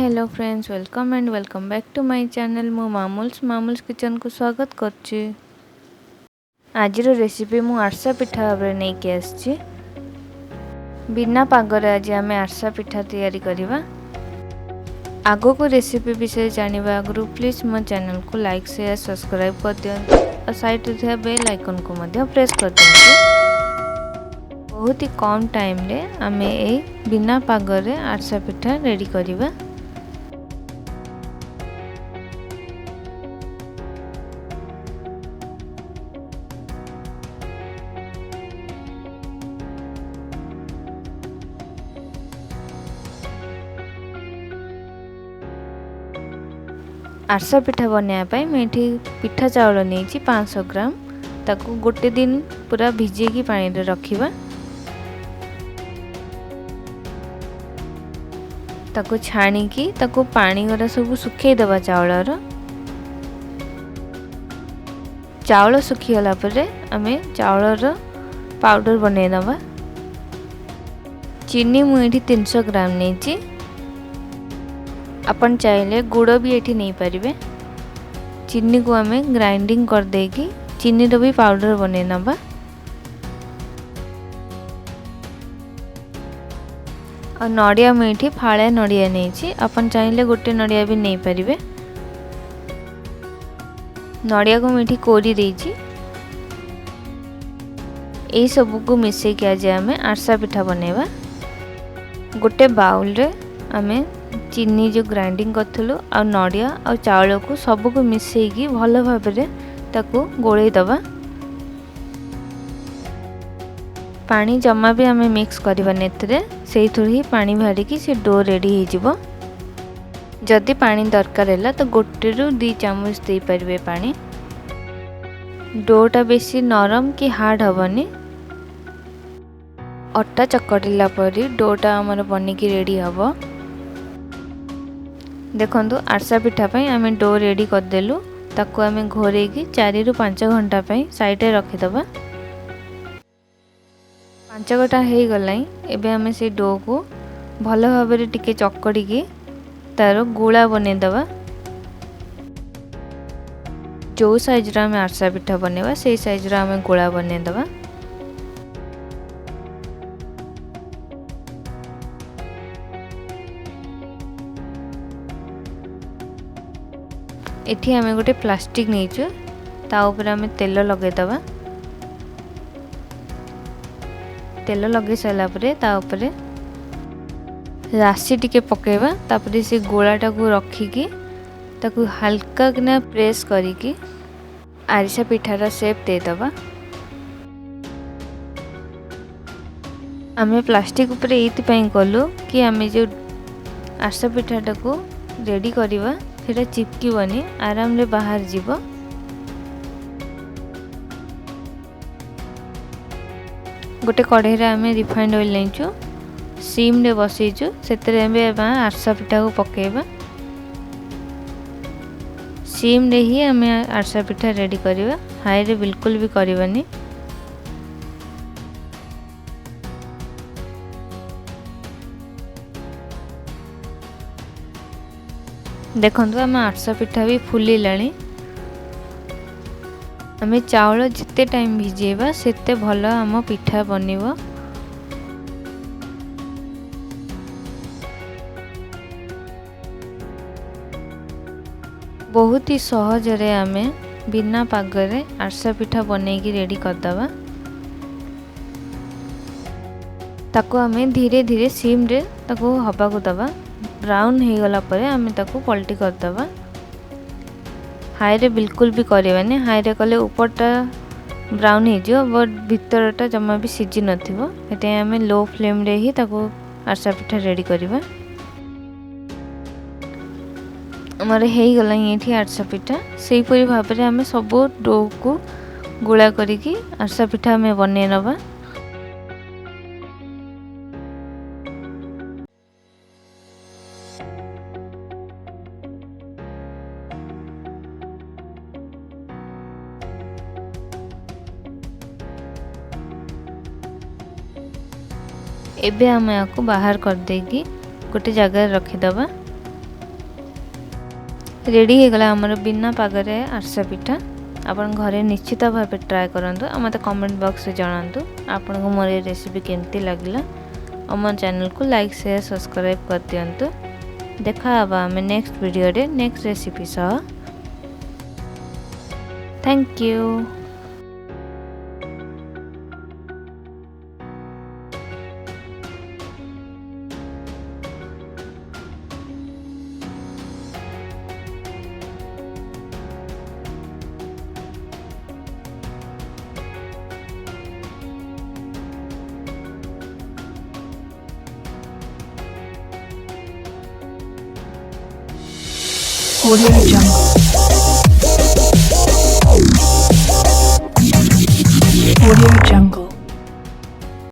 Hello friends, welcome and welcome back to my channel. मो मामूल्स kitchen को स्वागत करछि। आज रेसिपी मु आरसा पिठा भाबरे नै के आछि। बिना पागरे आज आमे आरसा पिठा तैयारी करिवा। आगो को रेसिपी विषय जानिबा आगु प्लीज मो चैनल को लाइक शेयर सब्सक्राइब कर दियंतु और साइड रे थिया बेल आइकन को मध्य प्रेस कर दियंतु। बहुत ही कम टाइम रे आमे ए बिना पागरे आरसा पिठा रेडी करिवा। आरसा पिठा बनाया मैं पिठा चाउल नहीं 500 ग्राम ताकू गोटे दिन पूरा भिजेकी पानी रे रखिबा। ताकू छाणी की ताकू पानी गरा सब सुखै दबा चाउल सुखी गला परे आमे चाउलर पाउडर बनै दबा। चीनी मुठी 300 ग्राम नहीं। अपन चाहिले गुड़ भी एठी नहीं पारिबे। चीनी को आमे ग्राइंडिंग कर देकी चीनी रो भी पाउडर बनै नबा। और नडिया मेठी फाळे नडिया नेछि। अपन चाहिले गोटे नडिया भी नहीं पारिबे। नडिया को मेठी कोरी देछि। ए सब को मिसे के आज आमे आरसा पिठा बनेबा। गोटे बाउल रे आमे चीनी जो ग्राइंडिंग करथलो आ नडिया आ चावल को सब को मिसई की भल भाव रे ताको गोळै दबा। पानी जमा भी हमें मिक्स करबा नेतरे सेही थोड़ी ही पानी भारी की से डो रेडी हे जिवो। जदी पानी दरकार हैला तो गोटे रु 2 चम्मच दे परबे पानी। डोटा बेसी नरम की हार्ड हबनी। अट्टा चकटिला परी डोटा हमर बनी की रेडी हबो। देखंतु आरसा पिठा पई आमे डो रेडी कर देलु। ताको आमे घोरे की 4 रु 5 घंटा पई साइड रे रखि दबा। 5 घंटा हे गलाई। एबे आमे से डो को भलो भाबे रे टिके चकड़ी की तारो गोला बने दबा। जो साइज रा आमे आरसा पिठा बनेबा सेही साइज रा आमे गोला बने दबा। एठी हमें गोटे प्लास्टिक नहीं ता ऊपर हमें तेल लगे दबा। तेल लगे सारा परे ता ऊपर राशि टिके पकेबा। तापरे से गोलाटा को रखिकी ताकू हल्का किना प्रेस करिकी आरिसा पिठार शेप दे दबा। आमे प्लास्टिक ऊपर एति पई कलु कि आमे जो आरिसा पिठाटा को रेडी करिवा सेटा चिपकीबनी आराम रे बाहर जीवो। गोटे कढ़ाई रे आमे रिफाइंड ऑयल लेचु सीम रे बसैचु। सेतरे एबे आरसा पिठा को पकेबा। सीम रे ही आमे आरसा पिठा रेडी करिवा। हाई रे बिल्कुल भी करिवानी। देखंतु आम आरसा पिठा भी फुली लाणी। आमे चावल जिते टाइम भिजेबा सेते भलो आम पिठा बनिबो। बहुत ही सहज रे आमे बिना पागरे आरसा पिठा बनै की रेडी कर दबा। ताको आमे धीरे धीरे सीम रे ताको हबा को दबा। ब्राउन हे गला परे आमे ताको पलटी कर दबा। हाई रे बिल्कुल भी करिवानी। हाई रे कले ऊपरटा ब्राउन हे जो बट भीतरटा जमा भी सिजी नथिबो। एते आमे लो फ्लेम रे ही ताको आरसा पिठा रेडी करिवा। हमर हे गला एठी आरसा पिठा सेही परी भाव रे आमे सब डो को गोला करी की आरसा पिठा में बने नबा। एबे आमे आको बाहर कर देगी गोटे जगह रखी दबा। रेडी हो गला आमर बिना पागरे आरसा पिठा। आपण घरे निश्चित भाव ट्राए करंतु आ मते कमेंट बॉक्स रे जणांतु आपन को मोर रेसिपी केमती लागला। अमर चैनल को लाइक शेयर सब्सक्राइब कर दियंतु। देखा हवा हमें नेक्स्ट वीडियो रे नेक्स्ट रेसिपी सह। Thank you. Audio Jungle. Audio Jungle.